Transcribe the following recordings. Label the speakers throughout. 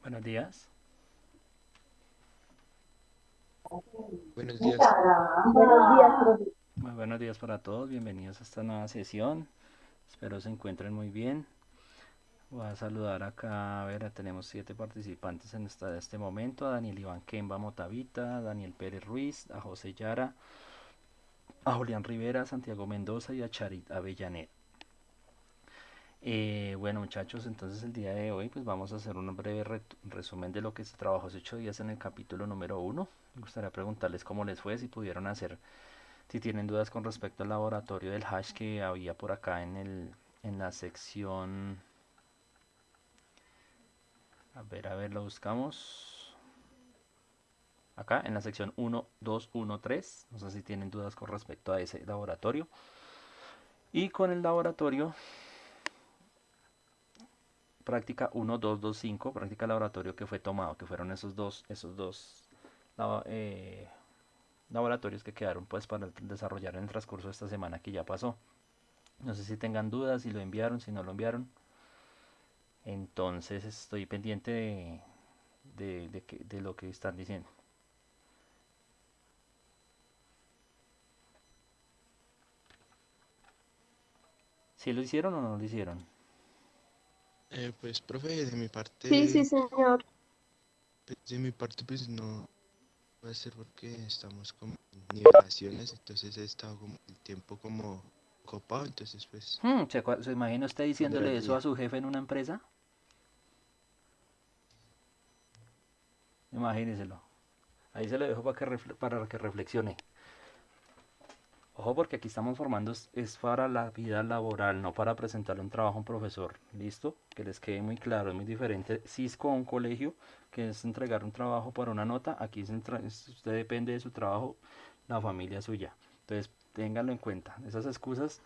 Speaker 1: Buenos días.
Speaker 2: Buenos días.
Speaker 3: Buenos días, profe.
Speaker 1: Muy buenos días para todos. Bienvenidos a esta nueva sesión. Espero se encuentren muy bien. Voy a saludar acá. A ver, tenemos 7 participantes en este momento. A Daniel Iván Kemba Motavita, a Daniel Pérez Ruiz, a José Yara, a Julián Rivera, a Santiago Mendoza y a Charit Avellaneda. Bueno muchachos, entonces el día de hoy pues vamos a hacer un breve resumen de lo que se trabajó hace 8 días en el capítulo número 1. Me gustaría preguntarles cómo les fue, si pudieron hacer. Si tienen dudas con respecto al laboratorio del hash que había por acá en la sección, a ver, lo buscamos. Acá en la sección 1, 2, 1, 3. No sé si tienen dudas con respecto a ese laboratorio. Y con el laboratorio práctica 1, 2, 2, 5, práctica laboratorio que fue tomado, que fueron esos dos eh, laboratorios que quedaron pues para desarrollar en el transcurso de esta semana que ya pasó. No sé si tengan dudas, si lo enviaron, si no lo enviaron. Entonces estoy pendiente de lo que están diciendo. ¿Si lo hicieron o no lo hicieron?
Speaker 2: Pues, profe,
Speaker 3: Sí, sí, señor.
Speaker 2: de mi parte, pues no va a ser porque estamos como en nivelaciones, entonces he estado como el tiempo como copado, entonces pues
Speaker 1: ¿Se imagina usted
Speaker 2: pondrá
Speaker 1: diciéndole
Speaker 2: el
Speaker 1: eso a
Speaker 2: día.
Speaker 1: su jefe en una empresa? Imagíneselo. Ahí se lo dejo para que reflexione. Ojo porque aquí estamos formando es para la vida laboral, no para presentarle un trabajo a un profesor. ¿Listo? Que les quede muy claro, es muy diferente. Si es con un colegio, que es entregar un trabajo para una nota, aquí usted depende de su trabajo, la familia suya. Entonces, ténganlo en cuenta. Esas excusas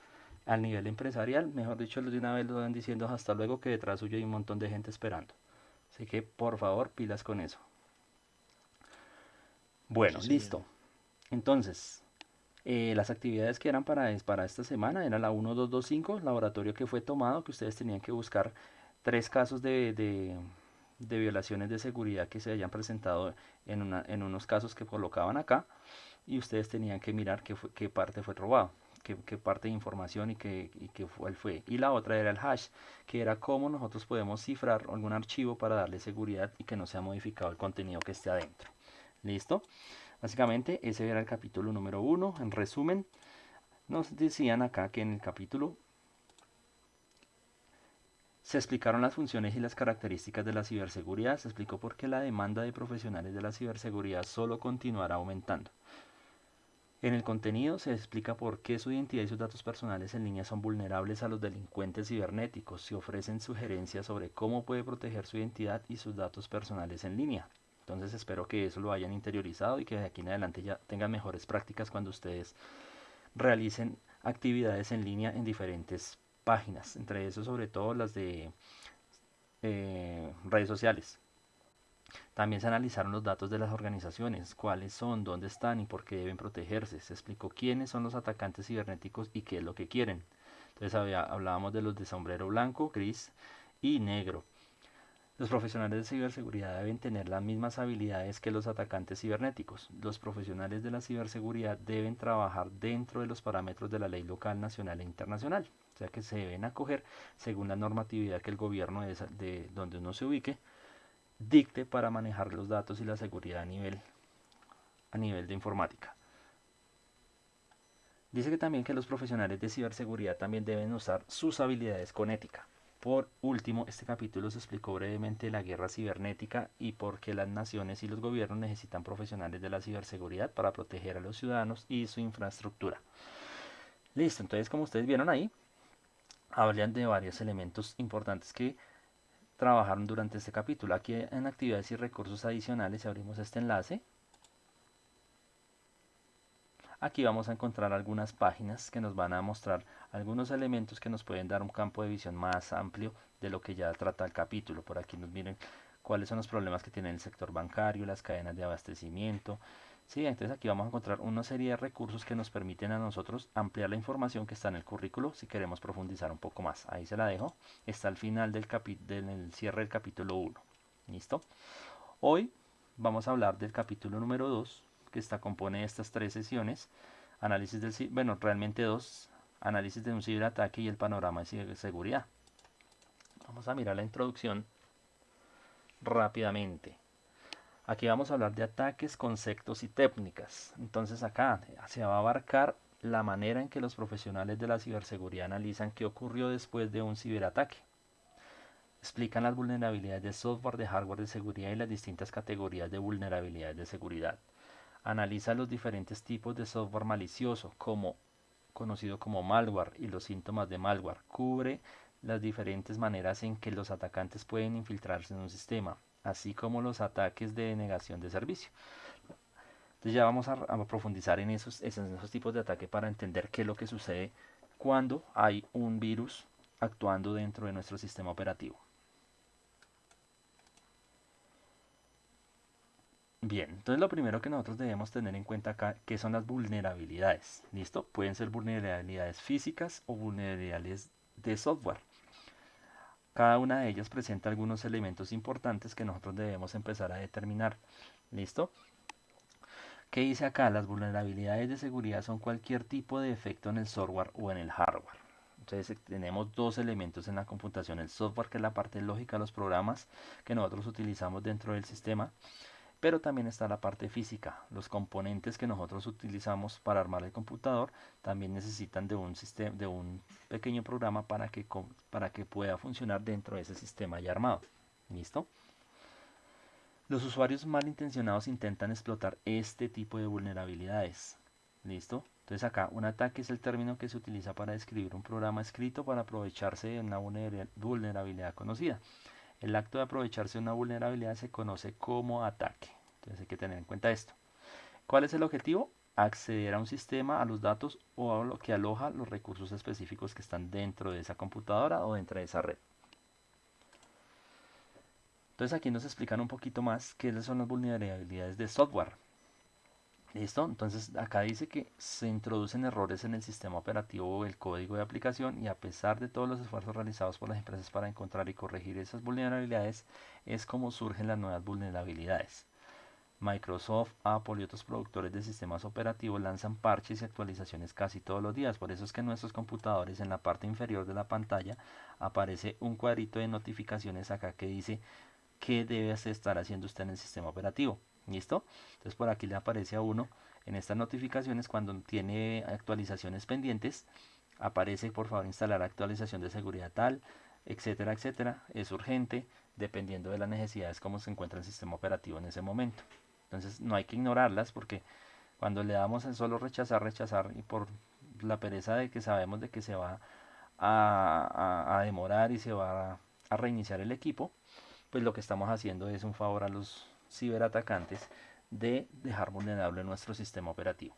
Speaker 1: al nivel empresarial, mejor dicho, de una vez lo van diciendo hasta luego que detrás suyo hay un montón de gente esperando. Así que, por favor, pilas con eso.
Speaker 2: Sí,
Speaker 1: Bueno,
Speaker 2: señor.
Speaker 1: listo. Entonces, las actividades que eran para esta semana era la 1225, laboratorio que fue tomado, que ustedes tenían que buscar 3 casos de violaciones de seguridad que se hayan presentado en unos casos que colocaban acá y ustedes tenían que mirar qué parte fue robado, qué parte de información y cuál fue. Y la otra era el hash, que era cómo nosotros podemos cifrar algún archivo para darle seguridad y que no sea modificado el contenido que esté adentro. ¿Listo? Básicamente ese era el capítulo número 1. En resumen, nos decían acá que en el capítulo se explicaron las funciones y las características de la ciberseguridad, se explicó por qué la demanda de profesionales de la ciberseguridad solo continuará aumentando. En el contenido se explica por qué su identidad y sus datos personales en línea son vulnerables a los delincuentes cibernéticos. Se ofrecen sugerencias sobre cómo puede proteger su identidad y sus datos personales en línea. Entonces espero que eso lo hayan interiorizado y que de aquí en adelante ya tengan mejores prácticas cuando ustedes realicen actividades en línea en diferentes páginas, entre eso sobre todo las de redes sociales. También se analizaron los datos de las organizaciones, cuáles son, dónde están y por qué deben protegerse. Se explicó quiénes son los atacantes cibernéticos y qué es lo que quieren. Entonces hablábamos de los de sombrero blanco, gris y negro. Los profesionales de ciberseguridad deben tener las mismas habilidades que los atacantes cibernéticos. Los profesionales de la ciberseguridad deben trabajar dentro de los parámetros de la ley local, nacional e internacional. O sea que se deben acoger según la normatividad que el gobierno de donde uno se ubique dicte para manejar los datos y la seguridad a nivel de informática. Dice que también que los profesionales de ciberseguridad también deben usar sus habilidades con ética. Por último, este capítulo se explicó brevemente la guerra cibernética y por qué las naciones y los gobiernos necesitan profesionales de la ciberseguridad para proteger a los ciudadanos y su infraestructura. Listo, entonces como ustedes vieron ahí, hablan de varios elementos importantes que trabajaron durante este capítulo. Aquí en actividades y recursos adicionales, si abrimos este enlace, aquí vamos a encontrar algunas páginas que nos van a mostrar algunos elementos que nos pueden dar un campo de visión más amplio de lo que ya trata el capítulo. Por aquí nos miren cuáles son los problemas que tiene el sector bancario, las cadenas de abastecimiento. Sí, entonces aquí vamos a encontrar una serie de recursos que nos permiten a nosotros ampliar la información que está en el currículo si queremos profundizar un poco más. Ahí se la dejo. Está al final del cierre del capítulo 1. ¿Listo? Hoy vamos a hablar del capítulo número 2, que compone de estas 3 sesiones. Análisis bueno, realmente 2, análisis de un ciberataque y el panorama de ciberseguridad. Vamos a mirar la introducción rápidamente. Aquí vamos a hablar de ataques, conceptos y técnicas. Entonces acá se va a abarcar la manera en que los profesionales de la ciberseguridad analizan qué ocurrió después de un ciberataque. Explican las vulnerabilidades de software, de hardware de seguridad y las distintas categorías de vulnerabilidades de seguridad. Analiza los diferentes tipos de software malicioso, conocido como malware, y los síntomas de malware. Cubre las diferentes maneras en que los atacantes pueden infiltrarse en un sistema, así como los ataques de negación de servicio. Entonces ya vamos a profundizar en esos tipos de ataque para entender qué es lo que sucede cuando hay un virus actuando dentro de nuestro sistema operativo. Bien, entonces lo primero que nosotros debemos tener en cuenta acá, ¿qué son las vulnerabilidades? ¿Listo? Pueden ser vulnerabilidades físicas o vulnerabilidades de software. Cada una de ellas presenta algunos elementos importantes que nosotros debemos empezar a determinar. ¿Listo? ¿Qué dice acá? Las vulnerabilidades de seguridad son cualquier tipo de efecto en el software o en el hardware. Entonces tenemos dos elementos en la computación, el software, que es la parte lógica, los programas que nosotros utilizamos dentro del sistema, pero también está la parte física. Los componentes que nosotros utilizamos para armar el computador también necesitan de un pequeño programa para que pueda funcionar dentro de ese sistema ya armado. ¿Listo? Los usuarios malintencionados intentan explotar este tipo de vulnerabilidades. ¿Listo? Entonces acá un ataque es el término que se utiliza para describir un programa escrito para aprovecharse de una vulnerabilidad conocida. El acto de aprovecharse de una vulnerabilidad se conoce como ataque. Entonces hay que tener en cuenta esto. ¿Cuál es el objetivo? Acceder a un sistema, a los datos o a lo que aloja los recursos específicos que están dentro de esa computadora o dentro de esa red. Entonces aquí nos explican un poquito más qué son las vulnerabilidades de software. ¿Listo? Entonces acá dice que se introducen errores en el sistema operativo o el código de aplicación, y a pesar de todos los esfuerzos realizados por las empresas para encontrar y corregir esas vulnerabilidades, es como surgen las nuevas vulnerabilidades. Microsoft, Apple y otros productores de sistemas operativos lanzan parches y actualizaciones casi todos los días. Por eso es que en nuestros computadores, en la parte inferior de la pantalla, aparece un cuadrito de notificaciones acá que dice qué debe estar haciendo usted en el sistema operativo. ¿Listo? Entonces por aquí le aparece a uno en estas notificaciones cuando tiene actualizaciones pendientes. Aparece por favor instalar actualización de seguridad tal, etcétera, etcétera. Es urgente, dependiendo de las necesidades como se encuentra el sistema operativo en ese momento. Entonces no hay que ignorarlas, porque cuando le damos el solo rechazar, rechazar, y por la pereza de que sabemos de que se va a demorar y se va a reiniciar el equipo, pues lo que estamos haciendo es un favor a los ciberatacantes de dejar vulnerable nuestro sistema operativo.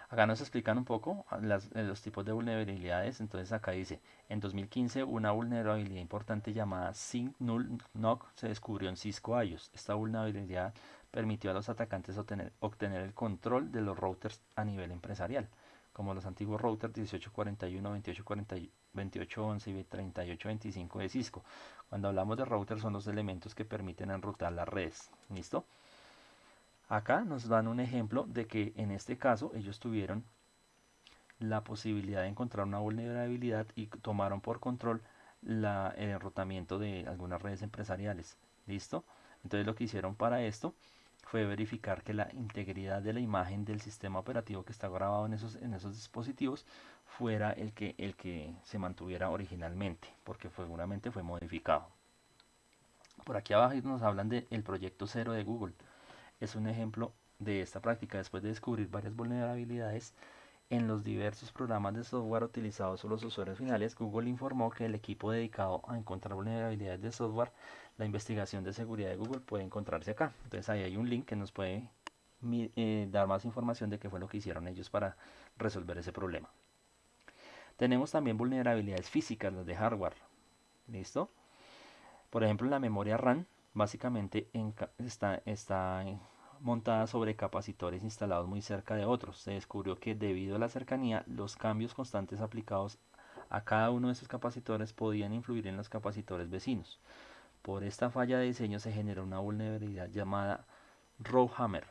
Speaker 1: Acá nos explican un poco los tipos de vulnerabilidades. Entonces acá dice, en 2015 una vulnerabilidad importante llamada Sync Null Knock se descubrió en Cisco IOS. Esta vulnerabilidad permitió a los atacantes obtener el control de los routers a nivel empresarial, como los antiguos routers 1841, 2811 y 3825 de Cisco. Cuando hablamos de routers, son los elementos que permiten enrutar las redes. ¿Listo? Acá nos dan un ejemplo de que en este caso ellos tuvieron la posibilidad de encontrar una vulnerabilidad y tomaron por control el enrutamiento de algunas redes empresariales. ¿Listo? Entonces lo que hicieron para esto fue verificar que la integridad de la imagen del sistema operativo que está grabado en esos dispositivos fuera el que se mantuviera originalmente, porque seguramente fue modificado. Por aquí abajo nos hablan del proyecto Cero de Google. Es un ejemplo de esta práctica. Después de descubrir varias vulnerabilidades en los diversos programas de software utilizados por los usuarios finales, Google informó que el equipo dedicado a encontrar vulnerabilidades de software, la investigación de seguridad de Google, puede encontrarse acá. Entonces ahí hay un link que nos puede dar más información de qué fue lo que hicieron ellos para resolver ese problema. Tenemos también vulnerabilidades físicas, las de hardware. ¿Listo? Por ejemplo, la memoria RAM básicamente está montada sobre capacitores instalados muy cerca de otros. Se descubrió que debido a la cercanía, los cambios constantes aplicados a cada uno de esos capacitores podían influir en los capacitores vecinos. Por esta falla de diseño se genera una vulnerabilidad llamada Rowhammer.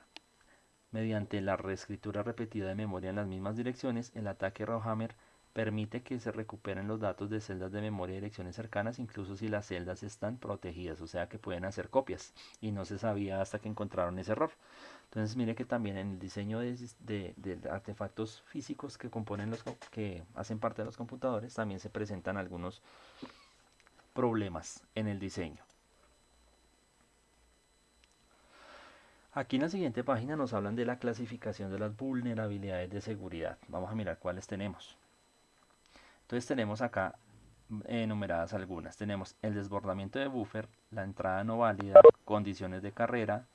Speaker 1: Mediante la reescritura repetida de memoria en las mismas direcciones, el ataque Rowhammer permite que se recuperen los datos de celdas de memoria y direcciones cercanas, incluso si las celdas están protegidas, o sea que pueden hacer copias, y no se sabía hasta que encontraron ese error. Entonces mire que también en el diseño de artefactos físicos que componen que hacen parte de los computadores, también se presentan algunos problemas en el diseño. Aquí en la siguiente página nos hablan de la clasificación de las vulnerabilidades de seguridad. Vamos a mirar cuáles tenemos. Entonces tenemos acá enumeradas algunas. Tenemos el desbordamiento de buffer, la entrada no válida, condiciones de carrera,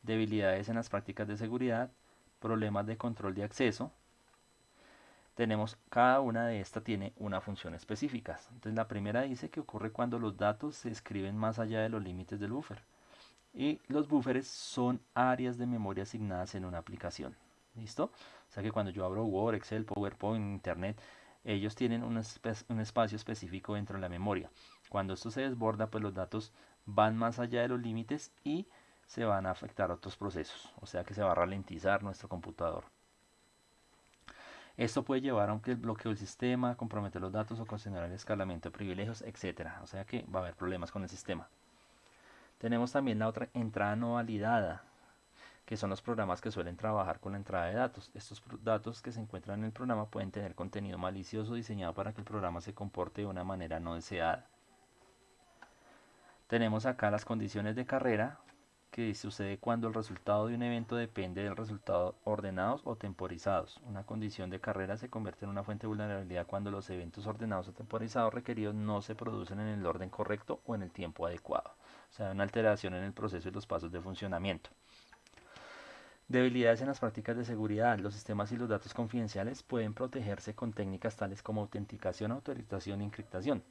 Speaker 1: debilidades en las prácticas de seguridad, problemas de control de acceso. Tenemos, cada una de estas tiene una función específica. Entonces la primera dice que ocurre cuando los datos se escriben más allá de los límites del buffer. Y los buffers son áreas de memoria asignadas en una aplicación. ¿Listo? O sea que cuando yo abro Word, Excel, PowerPoint, Internet, ellos tienen un espacio específico dentro de la memoria. Cuando esto se desborda, pues los datos van más allá de los límites y se van a afectar otros procesos. O sea que se va a ralentizar nuestro computador. Esto puede llevar a un bloqueo del sistema, comprometer los datos, ocasionar el escalamiento de privilegios, etc. O sea que va a haber problemas con el sistema. Tenemos también la otra entrada no validada, que son los programas que suelen trabajar con la entrada de datos. Estos datos que se encuentran en el programa pueden tener contenido malicioso diseñado para que el programa se comporte de una manera no deseada. Tenemos acá las condiciones de carrera, que sucede cuando el resultado de un evento depende del resultado ordenados o temporizados. Una condición de carrera se convierte en una fuente de vulnerabilidad cuando los eventos ordenados o temporizados requeridos no se producen en el orden correcto o en el tiempo adecuado. O sea, una alteración en el proceso y los pasos de funcionamiento. Debilidades en las prácticas de seguridad. Los sistemas y los datos confidenciales pueden protegerse con técnicas tales como autenticación, autorización y encriptación.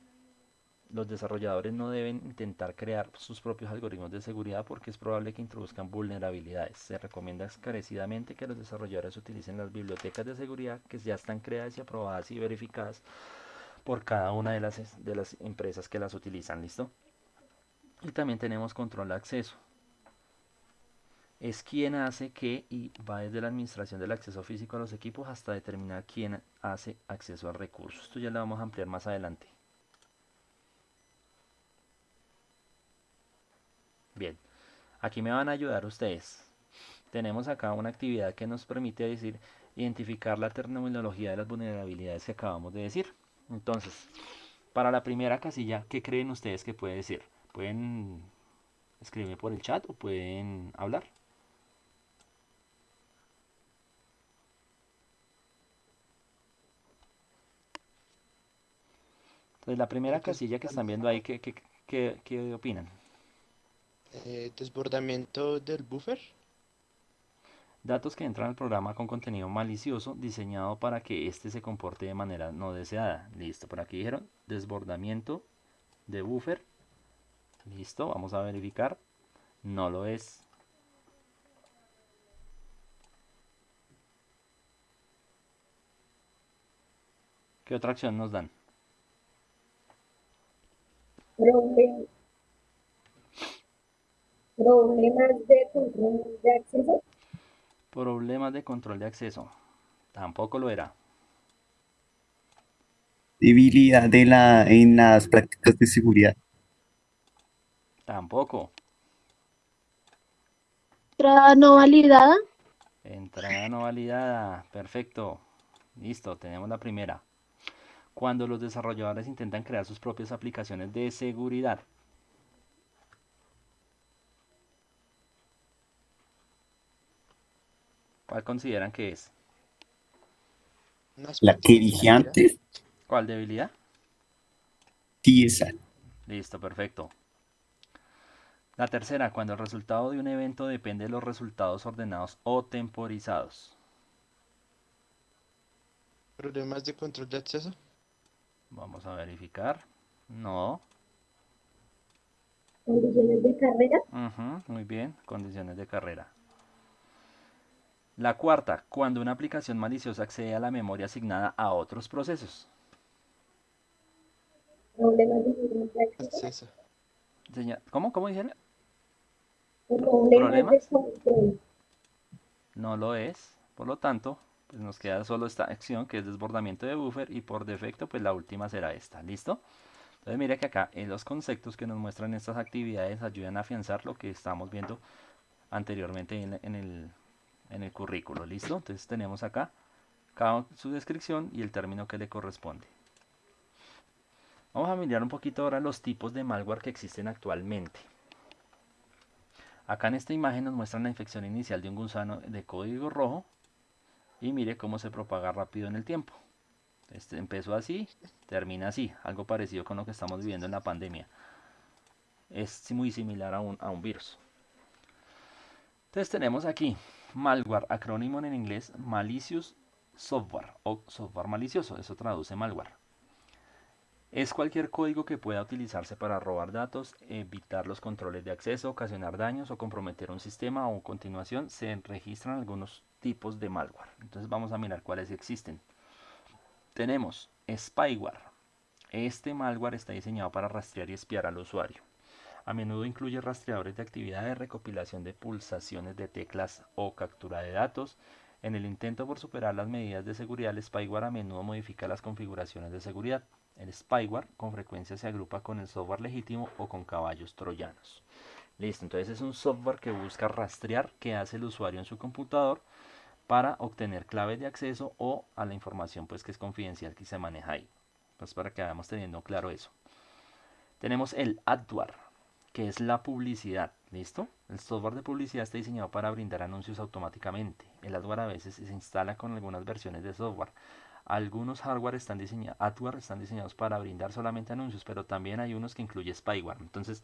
Speaker 1: Los desarrolladores no deben intentar crear sus propios algoritmos de seguridad porque es probable que introduzcan vulnerabilidades. Se recomienda encarecidamente que los desarrolladores utilicen las bibliotecas de seguridad que ya están creadas y aprobadas y verificadas por cada una de las empresas que las utilizan. ¿Listo? Y también tenemos control de acceso. Es quien hace que y va desde la administración del acceso físico a los equipos hasta determinar quién hace acceso al recurso. Esto ya lo vamos a ampliar más adelante. Bien, aquí me van a ayudar ustedes. Tenemos acá una actividad que nos permite decir, identificar la terminología de las vulnerabilidades que acabamos de decir. Entonces, para la primera casilla, ¿qué creen ustedes que puede decir? ¿Pueden escribirme por el chat o pueden hablar? Entonces, la primera casilla que están viendo ahí, ¿qué opinan?
Speaker 2: Desbordamiento del buffer.
Speaker 1: Datos que entran al programa con contenido malicioso diseñado para que éste se comporte de manera no deseada. Listo, por aquí dijeron desbordamiento de buffer. Listo, vamos a verificar. No lo es. ¿Qué otra acción nos dan?
Speaker 3: Problemas de control de acceso.
Speaker 1: Problemas de control de acceso. Tampoco lo era.
Speaker 4: Debilidad en las prácticas de seguridad.
Speaker 1: Tampoco.
Speaker 3: Entrada no validada.
Speaker 1: Entrada no validada. Perfecto. Listo, tenemos la primera. Cuando los desarrolladores intentan crear sus propias aplicaciones de seguridad. ¿Cuál consideran que es?
Speaker 4: La que dije antes,
Speaker 1: ¿Cuál debilidad?
Speaker 4: sí, esa.
Speaker 1: Listo, perfecto. La tercera, cuando el resultado de un evento depende de los resultados ordenados o temporizados.
Speaker 2: Problemas de control de acceso.
Speaker 1: Vamos a verificar. No.
Speaker 3: Condiciones de carrera.
Speaker 1: Muy bien, condiciones de carrera. La cuarta, cuando una aplicación maliciosa accede a la memoria asignada a otros procesos.
Speaker 3: Problemas de control de acceso.
Speaker 2: Acceso.
Speaker 1: ¿Cómo dijeron?
Speaker 3: Problemas de
Speaker 1: ¿Problemas?
Speaker 3: control.
Speaker 1: No lo es. Por lo tanto, pues nos queda solo esta acción que es desbordamiento de buffer y por defecto pues la última será esta. ¿Listo? Entonces mire que acá en los conceptos que nos muestran estas actividades ayudan a afianzar lo que estamos viendo anteriormente en el currículo. ¿Listo? Entonces tenemos acá su descripción y el término que le corresponde. Vamos a mirar un poquito ahora los tipos de malware que existen actualmente. Acá en esta imagen nos muestran la infección inicial de un gusano de código rojo y mire cómo se propaga rápido en el tiempo. Empezó así, termina así, algo parecido con lo que estamos viviendo en la pandemia. Es muy similar a un virus. Entonces tenemos aquí malware, acrónimo en inglés malicious software o software malicioso, eso traduce malware. Es cualquier código que pueda utilizarse para robar datos, evitar los controles de acceso, ocasionar daños o comprometer un sistema o a continuación se registran algunos tipos de malware. Entonces vamos a mirar cuáles existen. Tenemos spyware. Este malware está diseñado para rastrear y espiar al usuario. A menudo incluye rastreadores de actividades, recopilación de pulsaciones de teclas o captura de datos. En el intento por superar las medidas de seguridad, el spyware a menudo modifica las configuraciones de seguridad. El spyware con frecuencia se agrupa con el software legítimo o con caballos troyanos. Listo, entonces es un software que busca rastrear qué hace el usuario en su computador para obtener claves de acceso o a la información pues que es confidencial que se maneja ahí. Pues para que vayamos teniendo claro eso. Tenemos el adware, que es la publicidad. ¿Listo? El software de publicidad está diseñado para brindar anuncios automáticamente. El adware a veces se instala con algunas versiones de software. Algunos adware están diseñados para brindar solamente anuncios, pero también hay unos que incluyen spyware. Entonces,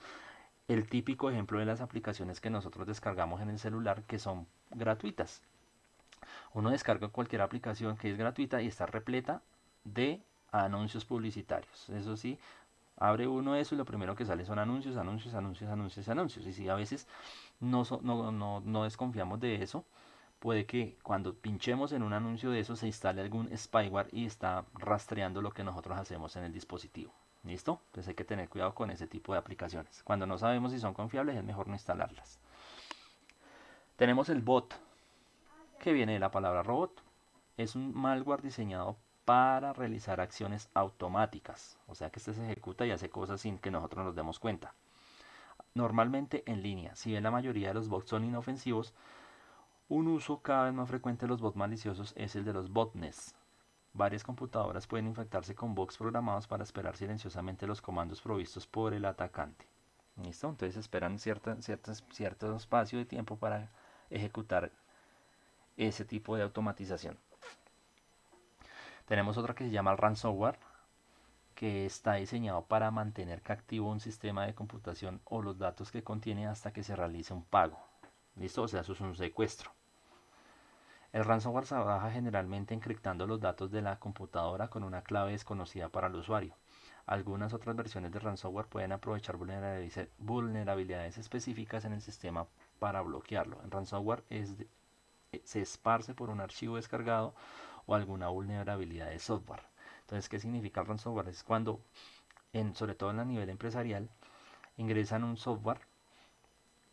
Speaker 1: el típico ejemplo de las aplicaciones que nosotros descargamos en el celular que son gratuitas. Uno descarga cualquier aplicación que es gratuita y está repleta de anuncios publicitarios. Eso sí, abre uno eso y lo primero que sale son anuncios, anuncios, anuncios, anuncios, anuncios. Y si a veces no desconfiamos de eso, puede que cuando pinchemos en un anuncio de eso se instale algún spyware y está rastreando lo que nosotros hacemos en el dispositivo. ¿Listo? Entonces hay que tener cuidado con ese tipo de aplicaciones. Cuando no sabemos si son confiables es mejor no instalarlas. Tenemos el bot, que viene de la palabra robot. Es un malware diseñado para realizar acciones automáticas. O sea que este se ejecuta y hace cosas sin que nosotros nos demos cuenta. Normalmente en línea. Si bien la mayoría de los bots son inofensivos, un uso cada vez más frecuente de los bots maliciosos es el de los botnets. Varias computadoras pueden infectarse con bots programados para esperar silenciosamente los comandos provistos por el atacante. ¿Listo? Entonces esperan cierto espacio de tiempo para ejecutar ese tipo de automatización. Tenemos otra que se llama ransomware, que está diseñado para mantener activo un sistema de computación o los datos que contiene hasta que se realice un pago. ¿Listo? O sea, eso es un secuestro. El ransomware se trabaja generalmente encriptando los datos de la computadora con una clave desconocida para el usuario. Algunas otras versiones de ransomware pueden aprovechar vulnerabilidades específicas en el sistema para bloquearlo. El ransomware se esparce por un archivo descargado o alguna vulnerabilidad de software. Entonces, ¿qué significa el ransomware? Es cuando, sobre todo en el nivel empresarial, ingresan un software,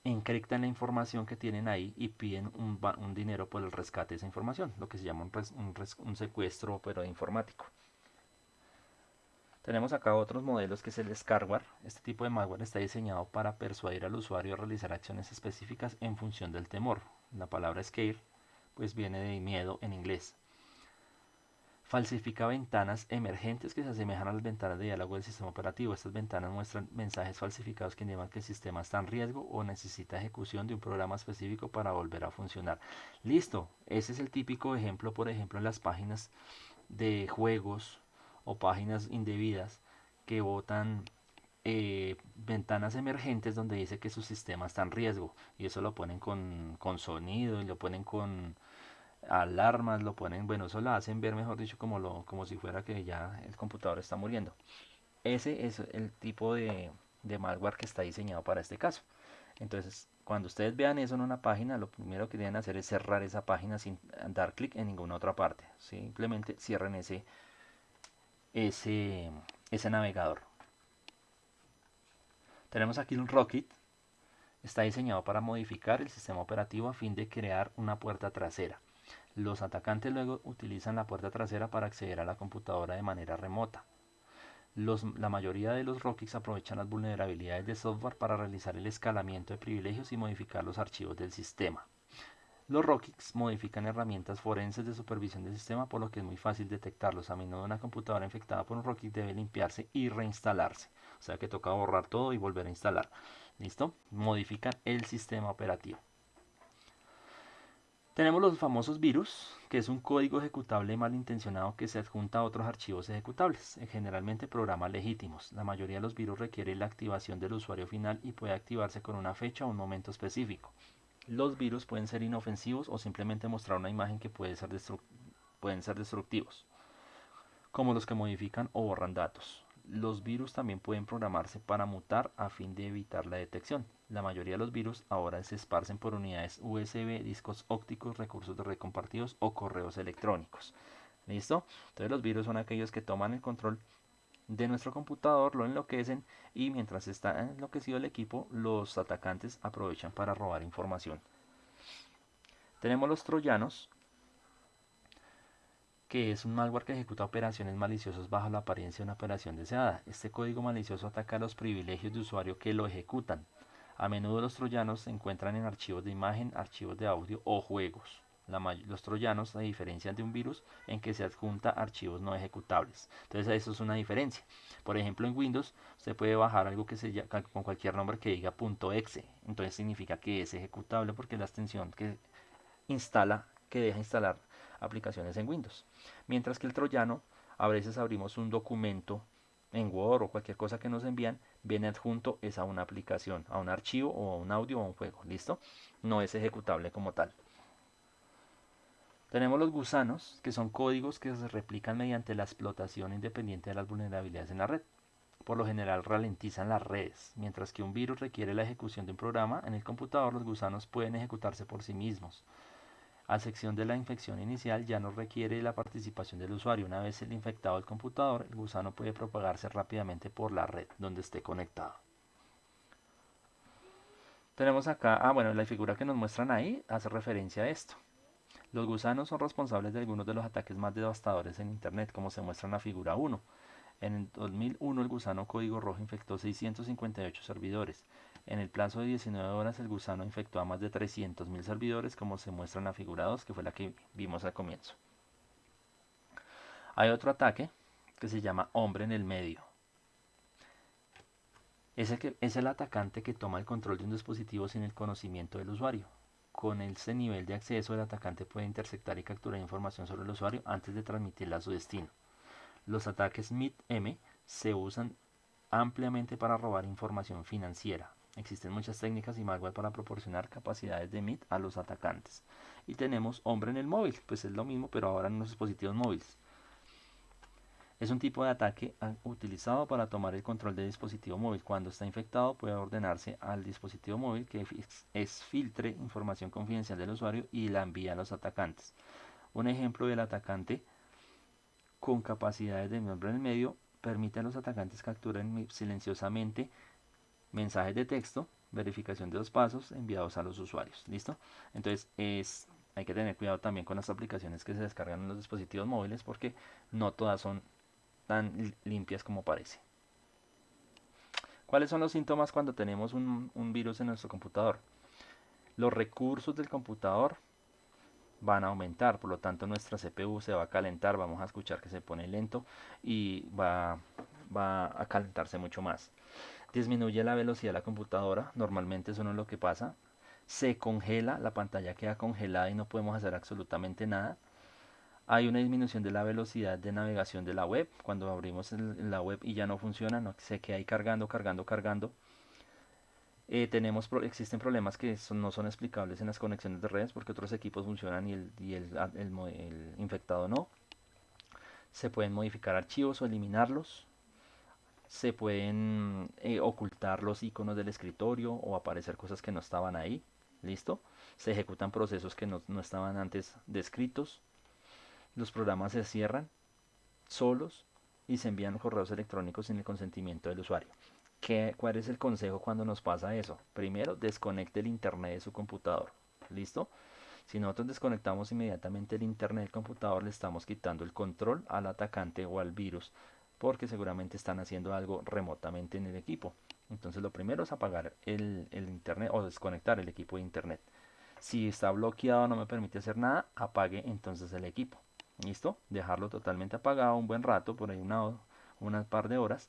Speaker 1: encriptan la información que tienen ahí y piden un dinero por el rescate de esa información, lo que se llama un secuestro pero informático. Tenemos acá otros modelos que es el scareware. Este tipo de malware está diseñado para persuadir al usuario a realizar acciones específicas en función del temor. La palabra scare pues viene de miedo en inglés. Falsifica ventanas emergentes que se asemejan a las ventanas de diálogo del sistema operativo. Estas ventanas muestran mensajes falsificados que indican que el sistema está en riesgo o necesita ejecución de un programa específico para volver a funcionar. Listo, ese es el típico ejemplo, por ejemplo, en las páginas de juegos o páginas indebidas que botan ventanas emergentes donde dice que su sistema está en riesgo y eso lo ponen con sonido y lo ponen con alarmas, lo ponen, bueno, eso la hacen ver, mejor dicho, como si fuera que ya el computador está muriendo. Ese es el tipo de malware que está diseñado para este caso. Entonces, cuando ustedes vean eso en una página, lo primero que deben hacer es cerrar esa página sin dar clic en ninguna otra parte. Simplemente cierren ese navegador. Tenemos aquí un Rocket. Está diseñado para modificar el sistema operativo a fin de crear una puerta trasera. Los atacantes luego utilizan la puerta trasera para acceder a la computadora de manera remota. La mayoría de los Rockets aprovechan las vulnerabilidades de software para realizar el escalamiento de privilegios y modificar los archivos del sistema. Los Rockets modifican herramientas forenses de supervisión del sistema, por lo que es muy fácil detectarlos. A menudo una computadora infectada por un Rocket debe limpiarse y reinstalarse. O sea que toca borrar todo y volver a instalar. ¿Listo? Modifican el sistema operativo. Tenemos los famosos virus, que es un código ejecutable malintencionado que se adjunta a otros archivos ejecutables, generalmente programas legítimos. La mayoría de los virus requiere la activación del usuario final y puede activarse con una fecha o un momento específico. Los virus pueden ser inofensivos o simplemente mostrar una imagen que pueden ser destructivos, como los que modifican o borran datos. Los virus también pueden programarse para mutar a fin de evitar la detección. La mayoría de los virus ahora se esparcen por unidades USB, discos ópticos, recursos de red compartidos o correos electrónicos. ¿Listo? Entonces los virus son aquellos que toman el control de nuestro computador, lo enloquecen y mientras está enloquecido el equipo, los atacantes aprovechan para robar información. Tenemos los troyanos, que es un malware que ejecuta operaciones maliciosas bajo la apariencia de una operación deseada. Este código malicioso ataca los privilegios de usuario que lo ejecutan. A menudo los troyanos se encuentran en archivos de imagen, archivos de audio o juegos. Los troyanos se diferencian de un virus en que se adjunta archivos no ejecutables. Entonces eso es una diferencia. Por ejemplo, en Windows usted puede bajar algo que se llama, con cualquier nombre que diga .exe. Entonces significa que es ejecutable porque es la extensión que deja instalar aplicaciones en Windows. Mientras que el troyano, a veces abrimos un documento en Word o cualquier cosa que nos envían, viene adjunto es a una aplicación, a un archivo o a un audio o a un juego. ¿Listo? No es ejecutable como tal. Tenemos los gusanos, que son códigos que se replican mediante la explotación independiente de las vulnerabilidades en la red. Por lo general ralentizan las redes. Mientras que un virus requiere la ejecución de un programa, en el computador los gusanos pueden ejecutarse por sí mismos. A excepción de la infección inicial, ya no requiere la participación del usuario. Una vez el infectado el computador, el gusano puede propagarse rápidamente por la red donde esté conectado. Tenemos acá, bueno, la figura que nos muestran ahí hace referencia a esto. Los gusanos son responsables de algunos de los ataques más devastadores en Internet, como se muestra en la figura 1. En el 2001 el gusano código rojo infectó 658 servidores. En el plazo de 19 horas el gusano infectó a más de 300.000 servidores, como se muestra en la figura 2, que fue la que vimos al comienzo. Hay otro ataque que se llama hombre en el medio. Es el atacante que toma el control de un dispositivo sin el conocimiento del usuario. Con este nivel de acceso, el atacante puede interceptar y capturar información sobre el usuario antes de transmitirla a su destino. Los ataques MIT-M se usan ampliamente para robar información financiera. Existen muchas técnicas y malware para proporcionar capacidades de MIT a los atacantes. Y tenemos hombre en el móvil, pues es lo mismo, pero ahora en los dispositivos móviles. Es un tipo de ataque utilizado para tomar el control del dispositivo móvil. Cuando está infectado puede ordenarse al dispositivo móvil que filtre información confidencial del usuario y la envíe a los atacantes. Un ejemplo del atacante con capacidades de hombre en el medio permite a los atacantes capturar silenciosamente mensajes de texto, verificación de 2 pasos enviados a los usuarios. ¿Listo? Entonces hay que tener cuidado también con las aplicaciones que se descargan en los dispositivos móviles porque no todas son tan limpias como parece. ¿Cuáles son los síntomas cuando tenemos un virus en nuestro computador? Los recursos del computador van a aumentar, por lo tanto nuestra CPU se va a calentar, vamos a escuchar que se pone lento y va a calentarse mucho más. Disminuye la velocidad de la computadora, normalmente eso no es lo que pasa. Se congela, la pantalla queda congelada y no podemos hacer absolutamente nada. Hay una disminución de la velocidad de navegación de la web. Cuando abrimos la web y ya no funciona, no, se queda ahí cargando. Existen problemas que no son explicables en las conexiones de redes porque otros equipos funcionan y el infectado no. Se pueden modificar archivos o eliminarlos. Se pueden ocultar los iconos del escritorio o aparecer cosas que no estaban ahí. ¿Listo? Se ejecutan procesos que no estaban antes descritos. Los programas se cierran solos y se envían correos electrónicos sin el consentimiento del usuario. ¿Cuál es el consejo cuando nos pasa eso? Primero, desconecte el internet de su computador. ¿Listo? Si nosotros desconectamos inmediatamente el internet del computador, le estamos quitando el control al atacante o al virus, porque seguramente están haciendo algo remotamente en el equipo. Entonces lo primero es apagar el internet o desconectar el equipo de internet. Si está bloqueado, no me permite hacer nada, apague entonces el equipo. ¿Listo? Dejarlo totalmente apagado un buen rato, por ahí unas par de horas.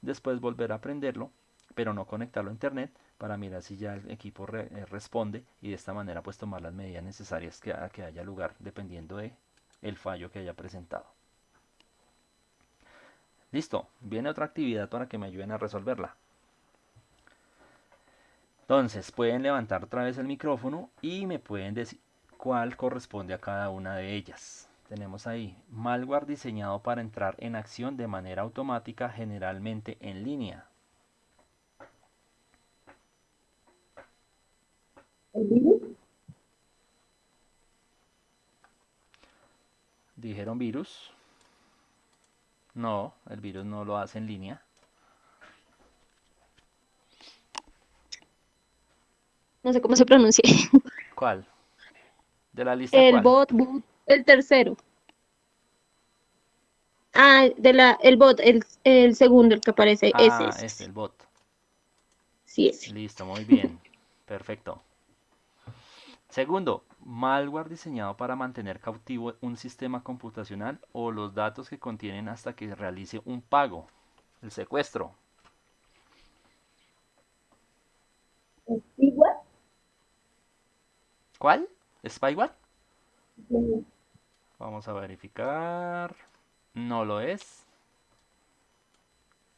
Speaker 1: Después volver a prenderlo, pero no conectarlo a internet para mirar si ya el equipo responde y de esta manera pues tomar las medidas necesarias que haya lugar dependiendo de el fallo que haya presentado. Listo, viene otra actividad para que me ayuden a resolverla. Entonces pueden levantar otra vez el micrófono y me pueden decir cuál corresponde a cada una de ellas. Tenemos ahí malware diseñado para entrar en acción de manera automática, generalmente en línea.
Speaker 3: ¿El virus?
Speaker 1: Dijeron virus. No, el virus no lo hace en línea.
Speaker 5: No sé cómo se pronuncia.
Speaker 1: ¿Cuál? ¿De la lista
Speaker 5: El
Speaker 1: cuál?
Speaker 5: bot, el tercero. Ah, el bot, el segundo, el que aparece,
Speaker 1: Ah,
Speaker 5: ese.
Speaker 1: el bot.
Speaker 5: Sí, ese.
Speaker 1: Listo, muy bien. Perfecto. Segundo, malware diseñado para mantener cautivo un sistema computacional o los datos que contienen hasta que realice un pago. El secuestro.
Speaker 3: ¿Igual?
Speaker 1: ¿Cuál? ¿Spyware?
Speaker 3: Sí.
Speaker 1: Vamos a verificar. No lo es.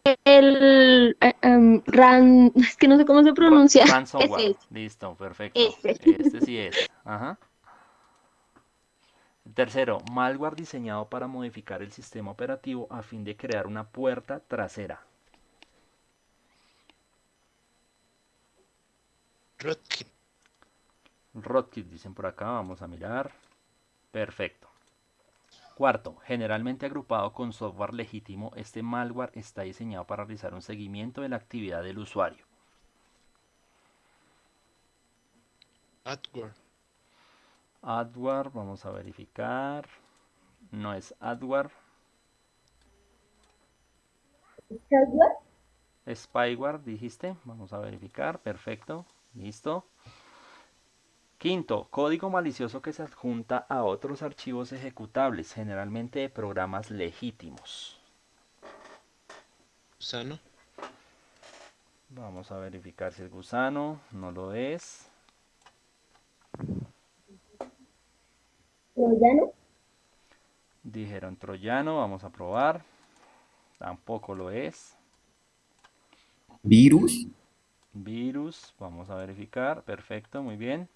Speaker 5: Es que no sé cómo se pronuncia.
Speaker 1: Ransomware.
Speaker 5: Ese
Speaker 1: Listo, perfecto.
Speaker 5: es, ese.
Speaker 1: Este sí es. Ajá. Tercero, malware diseñado para modificar el sistema operativo a fin de crear una puerta trasera.
Speaker 2: Rootkit.
Speaker 1: Rootkit dicen por acá, vamos a mirar. Perfecto. Cuarto, generalmente agrupado con software legítimo, este malware está diseñado para realizar un seguimiento de la actividad del usuario.
Speaker 2: Adware.
Speaker 1: Adware, vamos a verificar. No es adware.
Speaker 3: ¿Hardware?
Speaker 1: Spyware, dijiste. Vamos a verificar. Perfecto. Listo. Quinto, código malicioso que se adjunta a otros archivos ejecutables, generalmente de programas legítimos.
Speaker 2: Gusano.
Speaker 1: Vamos a verificar si el gusano no lo es.
Speaker 3: ¿Troyano?
Speaker 1: Dijeron troyano, vamos a probar. Tampoco lo es.
Speaker 4: Virus,
Speaker 1: Virus, vamos a verificar. Perfecto, muy bien.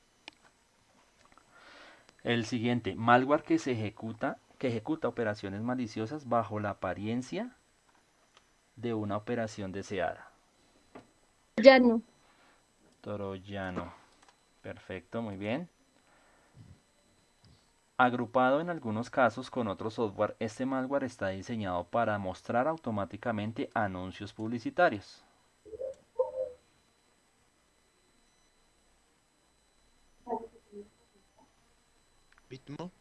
Speaker 1: El siguiente, malware que ejecuta operaciones maliciosas bajo la apariencia de una operación deseada.
Speaker 5: Ya no.
Speaker 1: Troyano. Perfecto, muy bien. Agrupado en algunos casos con otro software, este malware está diseñado para mostrar automáticamente anuncios publicitarios.
Speaker 2: Bitmo.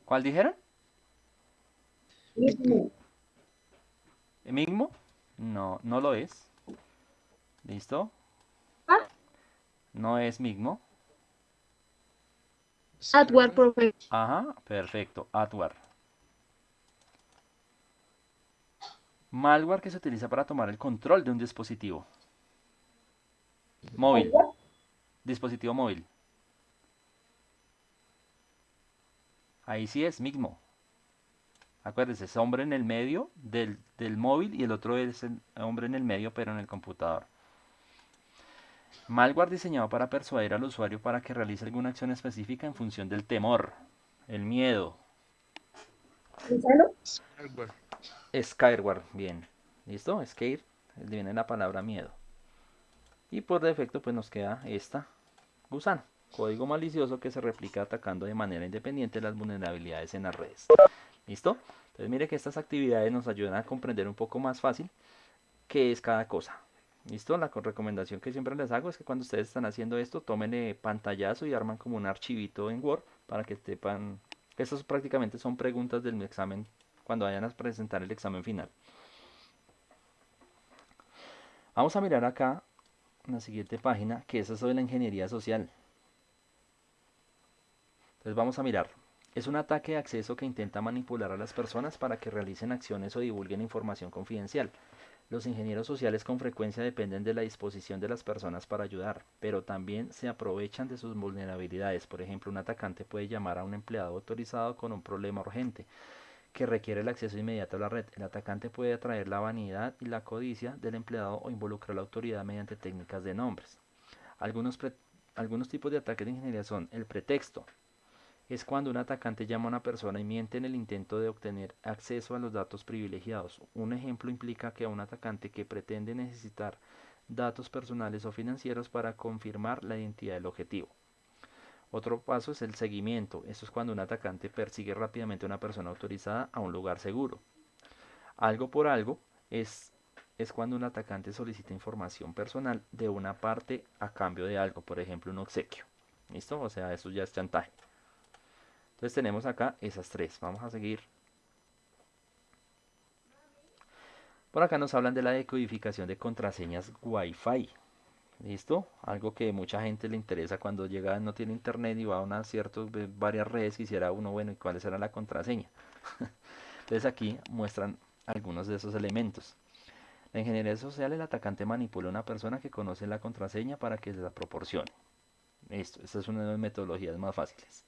Speaker 1: ¿Cuál dijeron?
Speaker 3: Mismo.
Speaker 1: ¿Migmo? No, no lo es. ¿Listo?
Speaker 5: Ah,
Speaker 1: No es Migmo.
Speaker 5: Adware,
Speaker 2: Scarware.
Speaker 5: profe.
Speaker 1: Ajá, perfecto. Adware. Malware que se utiliza para tomar el control de un dispositivo móvil.
Speaker 3: ¿Hardware?
Speaker 1: Dispositivo móvil. Ahí sí es Migmo. Acuérdense, es hombre en el medio del móvil y el otro es el hombre en el medio pero en el computador. Malware diseñado para persuadir al usuario para que realice alguna acción específica en función del temor, el miedo.
Speaker 3: ¿Gusano?
Speaker 2: Scarware.
Speaker 1: Skyward, bien. ¿Listo? Scare, viene la palabra miedo. Y por defecto pues nos queda esta, gusano. Código malicioso que se replica atacando de manera independiente las vulnerabilidades en las redes. ¿Listo? Entonces mire que estas actividades nos ayudan a comprender un poco más fácil qué es cada cosa. ¿Listo? La recomendación que siempre les hago es que cuando ustedes están haciendo esto, tomen pantallazo y arman como un archivito en Word para que sepan. Estos prácticamente son preguntas del examen cuando vayan a presentar el examen final. Vamos a mirar acá en la siguiente página, que es eso de la ingeniería social. Entonces vamos a mirar. Es un ataque de acceso que intenta manipular a las personas para que realicen acciones o divulguen información confidencial. Los ingenieros sociales con frecuencia dependen de la disposición de las personas para ayudar, pero también se aprovechan de sus vulnerabilidades. Por ejemplo, un atacante puede llamar a un empleado autorizado con un problema urgente que requiere el acceso inmediato a la red. El atacante puede atraer la vanidad y la codicia del empleado o involucrar a la autoridad mediante técnicas de nombres. Algunos, algunos tipos de ataques de ingeniería son el pretexto. Es cuando un atacante llama a una persona y miente en el intento de obtener acceso a los datos privilegiados. Un ejemplo implica que a un atacante que pretende necesitar datos personales o financieros para confirmar la identidad del objetivo. Otro paso es el seguimiento. Esto es cuando un atacante persigue rápidamente a una persona autorizada a un lugar seguro. Algo por algo es cuando un atacante solicita información personal de una parte a cambio de algo, por ejemplo un obsequio. ¿Listo? O sea, eso ya es chantaje. Entonces tenemos acá esas tres. Vamos a seguir. Por acá nos hablan de la decodificación de contraseñas Wi-Fi. ¿Listo? Algo que mucha gente le interesa cuando llega, no tiene internet y va a varias redes, quisiera uno, bueno, ¿y cuál será la contraseña? Entonces aquí muestran algunos de esos elementos. La ingeniería social, el atacante manipula a una persona que conoce la contraseña para que se la proporcione. Esta es una de las metodologías más fáciles.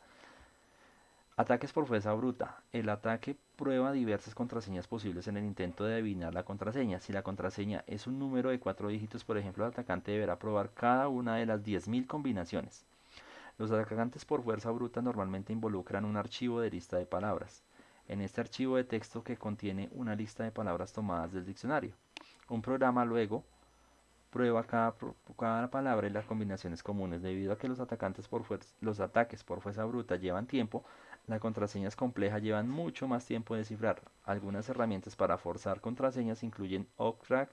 Speaker 1: Ataques por fuerza bruta. El ataque prueba diversas contraseñas posibles en el intento de adivinar la contraseña. Si la contraseña es un número de 4 dígitos, por ejemplo, el atacante deberá probar cada una de las 10.000 combinaciones. Los atacantes por fuerza bruta normalmente involucran un archivo de lista de palabras. En este archivo de texto que contiene una lista de palabras tomadas del diccionario. Un programa luego prueba cada palabra y las combinaciones comunes. Debido a que los ataques por fuerza bruta llevan tiempo, las contraseñas complejas llevan mucho más tiempo de descifrar. Algunas herramientas para forzar contraseñas incluyen Octrak,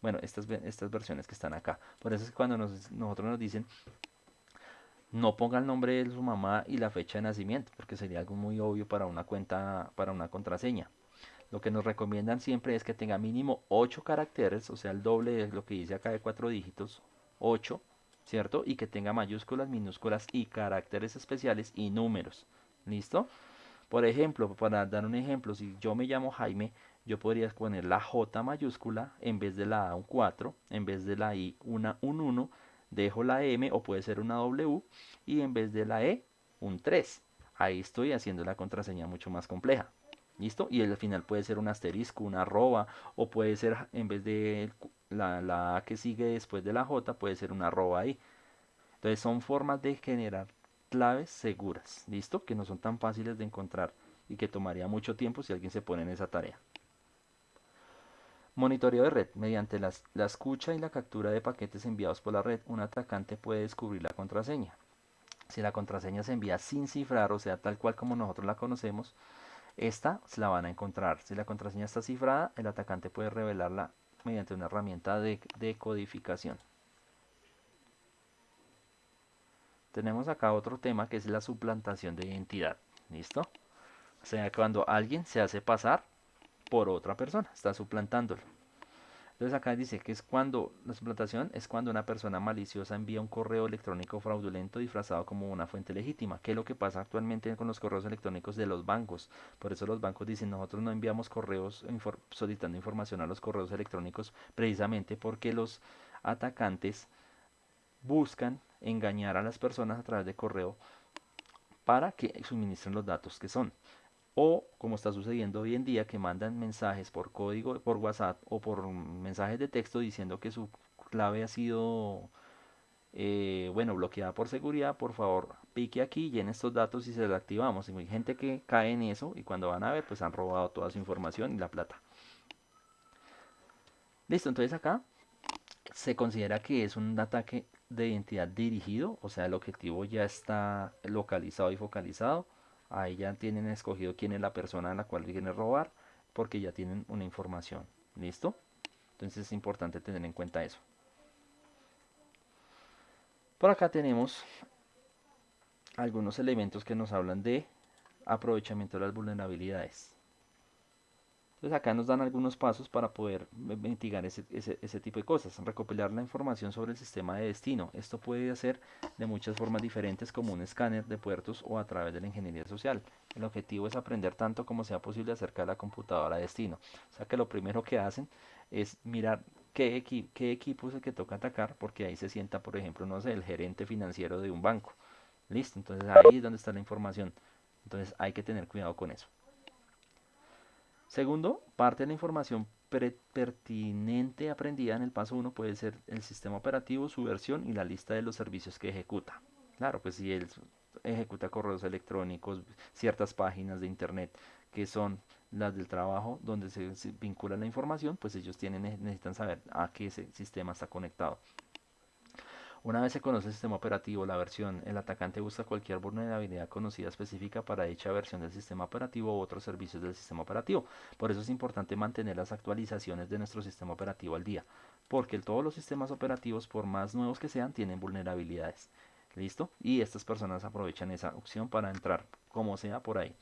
Speaker 1: bueno, estas versiones que están acá. Por eso es que cuando nosotros nos dicen no ponga el nombre de su mamá y la fecha de nacimiento, porque sería algo muy obvio para una cuenta, para una contraseña. Lo que nos recomiendan siempre es que tenga mínimo 8 caracteres, o sea, el doble de lo que dice acá de 4 dígitos, 8, ¿cierto? Y que tenga mayúsculas, minúsculas y caracteres especiales y números. ¿Listo? Por ejemplo, para dar un ejemplo, si yo me llamo Jaime, yo podría poner la J mayúscula en vez de la A un 4, en vez de la I un 1, dejo la M o puede ser una W y en vez de la E un 3. Ahí estoy haciendo la contraseña mucho más compleja. ¿Listo? Y al final puede ser un asterisco, una arroba, o puede ser en vez de la A que sigue después de la J, puede ser una arroba ahí. Entonces son formas de generar claves seguras, ¿listo? Que no son tan fáciles de encontrar y que tomaría mucho tiempo si alguien se pone en esa tarea. Monitoreo de red. Mediante la escucha y la captura de paquetes enviados por la red, un atacante puede descubrir la contraseña. Si la contraseña se envía sin cifrar, o sea, tal cual como nosotros la conocemos, esta se la van a encontrar. Si la contraseña está cifrada, el atacante puede revelarla mediante una herramienta de decodificación. Tenemos acá otro tema que es la suplantación de identidad. ¿Listo? O sea, cuando alguien se hace pasar por otra persona, está suplantándolo. Entonces acá dice que es cuando la suplantación es cuando una persona maliciosa envía un correo electrónico fraudulento disfrazado como una fuente legítima, que es lo que pasa actualmente con los correos electrónicos de los bancos. Por eso los bancos dicen nosotros no enviamos correos solicitando información a los correos electrónicos precisamente porque los atacantes buscan engañar a las personas a través de correo para que suministren los datos que son. O como está sucediendo hoy en día que mandan mensajes por código, por WhatsApp o por mensajes de texto diciendo que su clave ha sido bueno, bloqueada por seguridad, por favor pique aquí, llene estos datos y se los activamos. Y hay gente que cae en eso y cuando van a ver pues han robado toda su información y la plata. Listo, entonces acá se considera que es un ataque de identidad dirigido, o sea, el objetivo ya está localizado y focalizado. Ahí ya tienen escogido quién es la persona a la cual quieren robar, porque ya tienen una información. ¿Listo? Entonces es importante tener en cuenta eso. Por acá tenemos algunos elementos que nos hablan de aprovechamiento de las vulnerabilidades. Entonces acá nos dan algunos pasos para poder mitigar ese tipo de cosas. Recopilar la información sobre el sistema de destino. Esto puede hacer de muchas formas diferentes, como un escáner de puertos o a través de la ingeniería social. El objetivo es aprender tanto como sea posible acerca de la computadora de destino. O sea que lo primero que hacen es mirar qué equipo es el que toca atacar, porque ahí se sienta, por ejemplo, no sé, el gerente financiero de un banco. Listo, entonces ahí es donde está la información. Entonces hay que tener cuidado con eso. Segundo, parte de la información pertinente aprendida en el paso uno puede ser el sistema operativo, su versión y la lista de los servicios que ejecuta. Claro, pues si él ejecuta correos electrónicos, ciertas páginas de internet que son las del trabajo donde se vincula la información, pues ellos necesitan saber a qué sistema está conectado. Una vez se conoce el sistema operativo, la versión, el atacante busca cualquier vulnerabilidad conocida específica para dicha versión del sistema operativo u otros servicios del sistema operativo. Por eso es importante mantener las actualizaciones de nuestro sistema operativo al día, porque todos los sistemas operativos, por más nuevos que sean, tienen vulnerabilidades. ¿Listo? Y estas personas aprovechan esa opción para entrar, como sea, por ahí.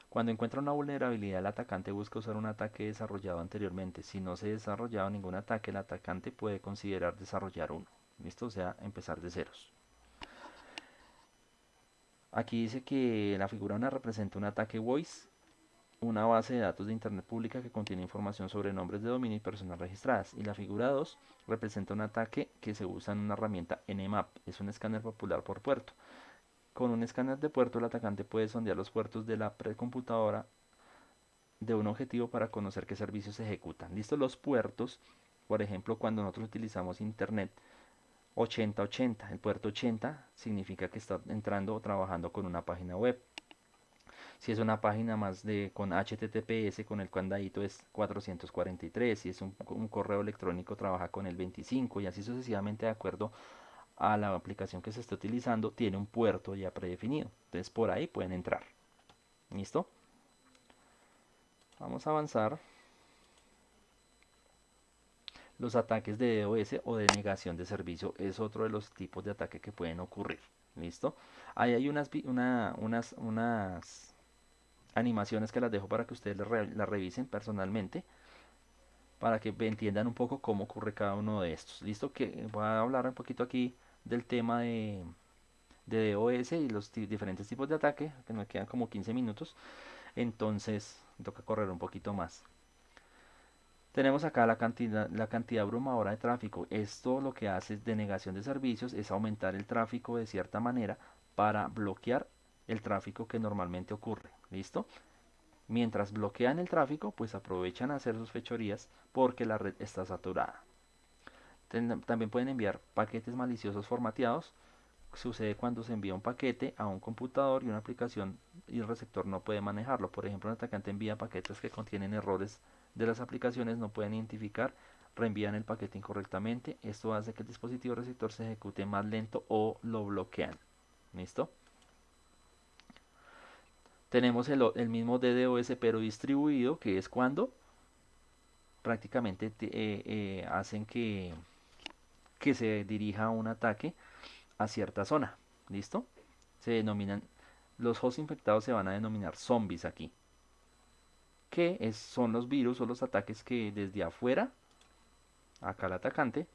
Speaker 1: Cuando encuentra una vulnerabilidad, el atacante busca usar un ataque desarrollado anteriormente. Si no se ha desarrollado ningún ataque, el atacante puede considerar desarrollar uno. ¿Listo? O sea, empezar de ceros. Aquí dice que la figura 1 representa un ataque voice, una base de datos de internet pública que contiene información sobre nombres de dominio y personas registradas. Y la figura 2 representa un ataque que se usa en una herramienta Nmap, es un escáner popular por puerto. Con un escáner de puerto, el atacante puede sondear los puertos de la precomputadora de un objetivo para conocer qué servicios se ejecutan. Listo, los puertos, por ejemplo, cuando nosotros utilizamos internet 8080, el puerto 80 significa que está entrando o trabajando con una página web. Si es una página más con HTTPS, con el candadito es 443. Si es un correo electrónico, trabaja con el 25 y así sucesivamente de acuerdo a la aplicación que se esté utilizando, tiene un puerto ya predefinido. Entonces por ahí pueden entrar. ¿Listo? Vamos a avanzar. Los ataques de DOS o de negación de servicio es otro de los tipos de ataque que pueden ocurrir. ¿Listo? Ahí hay unas animaciones que las dejo para que ustedes las revisen personalmente, para que entiendan un poco cómo ocurre cada uno de estos. ¿Listo? Que voy a hablar un poquito aquí del tema de DOS y los diferentes tipos de ataque, que me quedan como 15 minutos. Entonces, toca correr un poquito más. Tenemos acá la cantidad abrumadora de tráfico. Esto lo que hace de negación de servicios es aumentar el tráfico de cierta manera para bloquear el tráfico que normalmente ocurre. ¿Listo? Mientras bloquean el tráfico, pues aprovechan a hacer sus fechorías porque la red está saturada. También pueden enviar paquetes maliciosos formateados. Sucede cuando se envía un paquete a un computador y una aplicación y el receptor no puede manejarlo. Por ejemplo, un atacante envía paquetes que contienen errores de las aplicaciones, no pueden identificar, reenvían el paquete incorrectamente. Esto hace que el dispositivo receptor se ejecute más lento o lo bloquean. ¿Listo? Tenemos el mismo DDoS pero distribuido, que es cuando prácticamente hacen que se dirija un ataque a cierta zona. ¿Listo? Se denominan, los hosts infectados se van a denominar zombies aquí. Son los virus o los ataques que desde afuera, acá el atacante,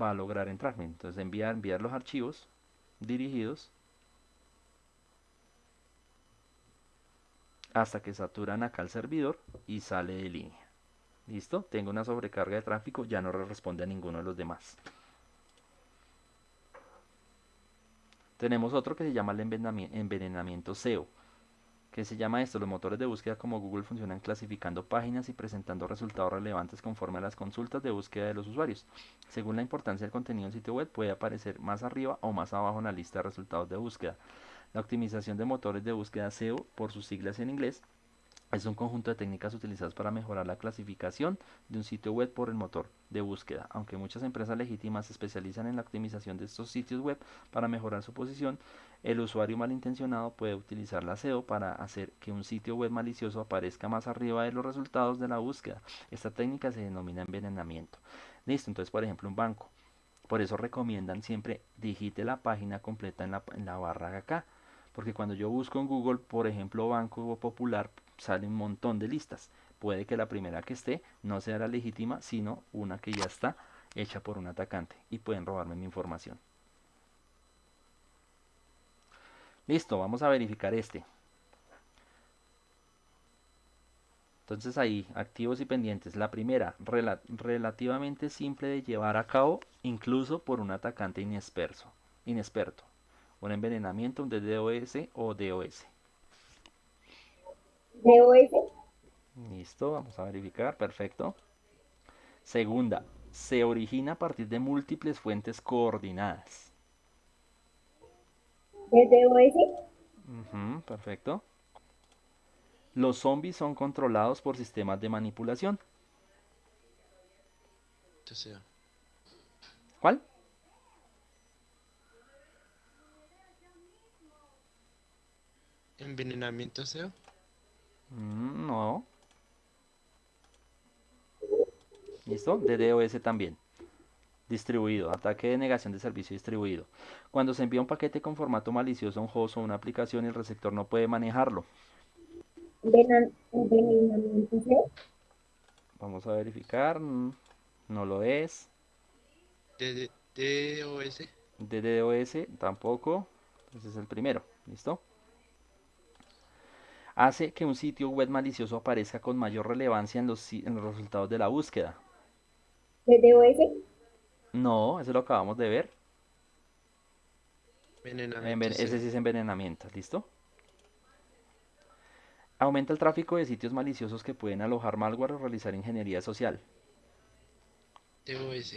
Speaker 1: va a lograr entrar. Entonces enviar los archivos dirigidos hasta que saturan acá el servidor y sale de línea. ¿Listo? Tengo una sobrecarga de tráfico, ya no responde a ninguno de los demás. Tenemos otro que se llama el envenenamiento SEO. ¿Qué se llama esto? Los motores de búsqueda como Google funcionan clasificando páginas y presentando resultados relevantes conforme a las consultas de búsqueda de los usuarios. Según la importancia del contenido del sitio web, puede aparecer más arriba o más abajo en la lista de resultados de búsqueda. La optimización de motores de búsqueda SEO, por sus siglas en inglés, Es un conjunto de técnicas utilizadas para mejorar la clasificación de un sitio web por el motor de búsqueda. Aunque muchas empresas legítimas se especializan en la optimización de estos sitios web para mejorar su posición, el usuario malintencionado puede utilizar la SEO para hacer que un sitio web malicioso aparezca más arriba de los resultados de la búsqueda. Esta técnica se denomina envenenamiento. Listo, entonces por ejemplo un banco. Por eso recomiendan siempre digite la página completa en la barra de acá. Porque cuando yo busco en Google, por ejemplo, Banco Popular, sale un montón de listas. Puede que la primera que esté no sea la legítima, sino una que ya está hecha por un atacante y pueden robarme mi información. Listo, vamos a verificar este. Entonces ahí, activos y pendientes. La primera, relativamente simple de llevar a cabo, incluso por un atacante inexperto. Un envenenamiento, un DDoS o DOS.
Speaker 3: DOS,
Speaker 1: Listo, vamos a verificar, perfecto. Segunda, se origina a partir de múltiples fuentes coordinadas.
Speaker 3: DDoS,
Speaker 1: Ujú, perfecto. Los zombies son controlados por sistemas de manipulación.
Speaker 2: O sea,
Speaker 1: ¿Cuál?
Speaker 2: envenenamiento SEO.
Speaker 1: No. ¿Listo? DDoS también. Distribuido. Ataque de negación de servicio distribuido. Cuando se envía un paquete con formato malicioso a un host o una aplicación y el receptor no puede manejarlo.
Speaker 3: envenenamiento SEO,
Speaker 1: Vamos a verificar. No lo es.
Speaker 2: DOS.
Speaker 1: DDoS tampoco. Ese es el primero. ¿Listo? Hace que un sitio web malicioso aparezca con mayor relevancia en los resultados de la búsqueda.
Speaker 3: DDoS,
Speaker 1: No, eso lo acabamos de ver.
Speaker 2: Envenenamiento
Speaker 1: Ese
Speaker 2: SEO.
Speaker 1: sí es envenenamiento, ¿listo? Aumenta el tráfico de sitios maliciosos que pueden alojar malware o realizar ingeniería social.
Speaker 2: DOS.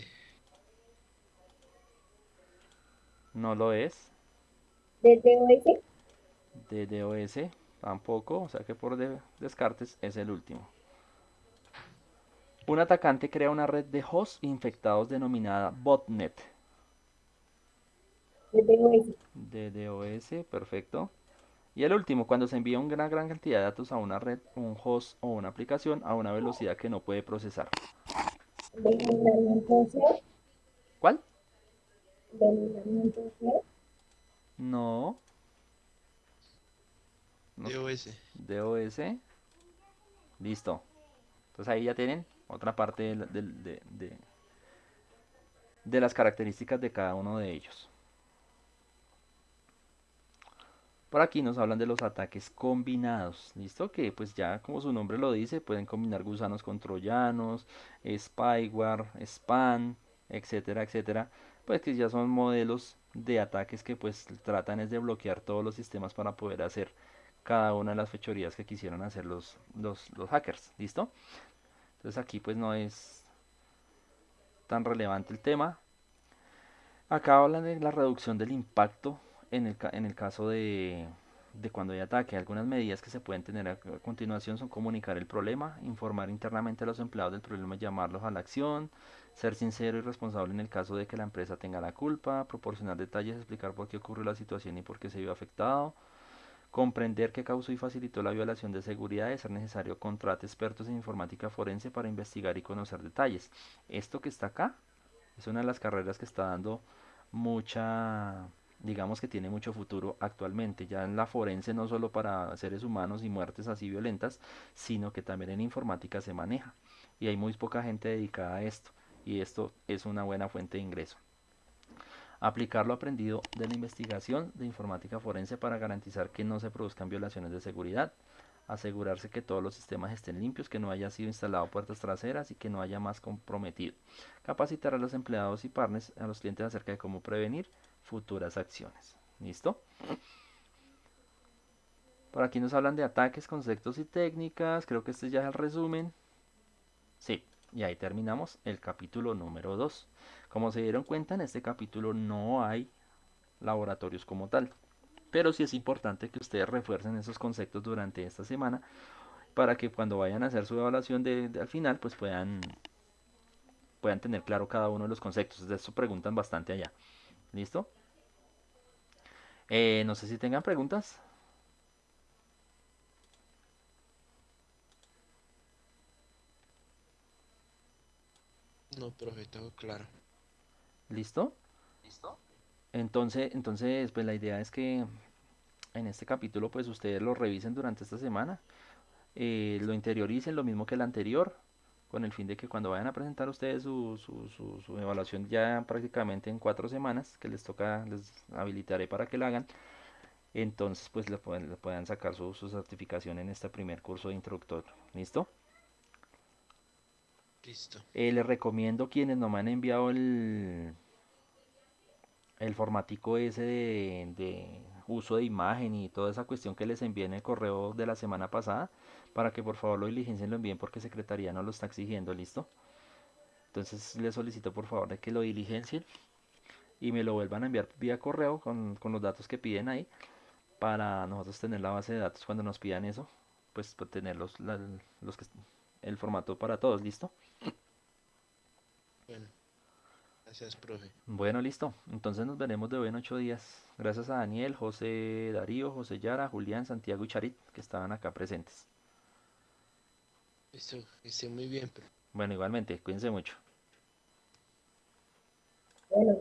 Speaker 1: No lo es.
Speaker 3: DDoS,
Speaker 1: DDoS tampoco, o sea que por descartes es el último. Un atacante crea una red de hosts infectados denominada botnet.
Speaker 3: DDoS,
Speaker 1: DDoS, perfecto. Y el último, cuando se envía una gran cantidad de datos a una red, un host o una aplicación a una velocidad que no puede procesar.
Speaker 3: envenenamiento SEO,
Speaker 1: ¿Cuál?
Speaker 3: envenenamiento SEO,
Speaker 1: No, no.
Speaker 2: DOS.
Speaker 1: DOS, listo. Entonces ahí ya tienen otra parte de las características de cada uno de ellos. Por aquí nos hablan de los ataques combinados, ¿listo? Que pues ya como su nombre lo dice, pueden combinar gusanos con troyanos, spyware, spam, etcétera, etcétera. Pues que ya son modelos de ataques que pues tratan es de bloquear todos los sistemas para poder hacer cada una de las fechorías que quisieran hacer los hackers, ¿listo? Entonces aquí pues no es tan relevante el tema. Acá hablan de la reducción del impacto en el caso de cuando hay ataque. Algunas medidas que se pueden tener a continuación son comunicar el problema, informar internamente a los empleados del problema y llamarlos a la acción, ser sincero y responsable en el caso de que la empresa tenga la culpa, proporcionar detalles, explicar por qué ocurrió la situación y por qué se vio afectado, comprender qué causó y facilitó la violación de seguridad, de ser necesario contrate expertos en informática forense para investigar y conocer detalles. Esto que está acá es una de las carreras que está dando mucha, digamos que tiene mucho futuro actualmente, ya en la forense no solo para seres humanos y muertes así violentas, sino que también en informática se maneja y hay muy poca gente dedicada a esto y esto es una buena fuente de ingreso. Aplicar lo aprendido de la investigación de informática forense para garantizar que no se produzcan violaciones de seguridad, asegurarse que todos los sistemas estén limpios, que no haya sido instalado puertas traseras y que no haya más comprometido. Capacitar a los empleados y partners, a los clientes acerca de cómo prevenir futuras acciones. ¿Listo? Por aquí nos hablan de ataques, conceptos y técnicas. Creo que este ya es el resumen. Sí, y ahí terminamos el capítulo número 2. Como se dieron cuenta, en este capítulo no hay laboratorios como tal. Pero sí es importante que ustedes refuercen esos conceptos durante esta semana para que cuando vayan a hacer su evaluación al final, pues puedan tener claro cada uno de los conceptos. De eso preguntan bastante allá. ¿Listo? No sé si tengan preguntas.
Speaker 2: No, profe, todo claro.
Speaker 1: ¿Listo? Entonces, pues la idea es que en este capítulo, pues ustedes lo revisen durante esta semana, lo interioricen lo mismo que el anterior, con el fin de que cuando vayan a presentar ustedes su evaluación ya prácticamente en 4 semanas, que les toca, les habilitaré para que la hagan, entonces pues le puedan sacar su certificación en este primer curso de introductor. ¿Listo?
Speaker 2: Listo.
Speaker 1: Les recomiendo quienes no me han enviado el formatico ese de uso de imagen y toda esa cuestión que les envié en el correo de la semana pasada, para que por favor lo diligencien, lo envíen porque Secretaría no lo está exigiendo, ¿listo? Entonces les solicito por favor de que lo diligencien y me lo vuelvan a enviar vía correo con los datos que piden ahí, para nosotros tener la base de datos cuando nos pidan eso, pues tener los que, el formato para todos, ¿listo?
Speaker 2: Bueno, gracias, profe.
Speaker 1: Bueno, listo. Entonces nos veremos de hoy en 8 días. Gracias a Daniel, José Darío, José Yara, Julián, Santiago y Charit, que estaban acá presentes.
Speaker 2: Listo, que esté muy bien, profe.
Speaker 1: Bueno, igualmente, cuídense mucho.
Speaker 3: Bueno,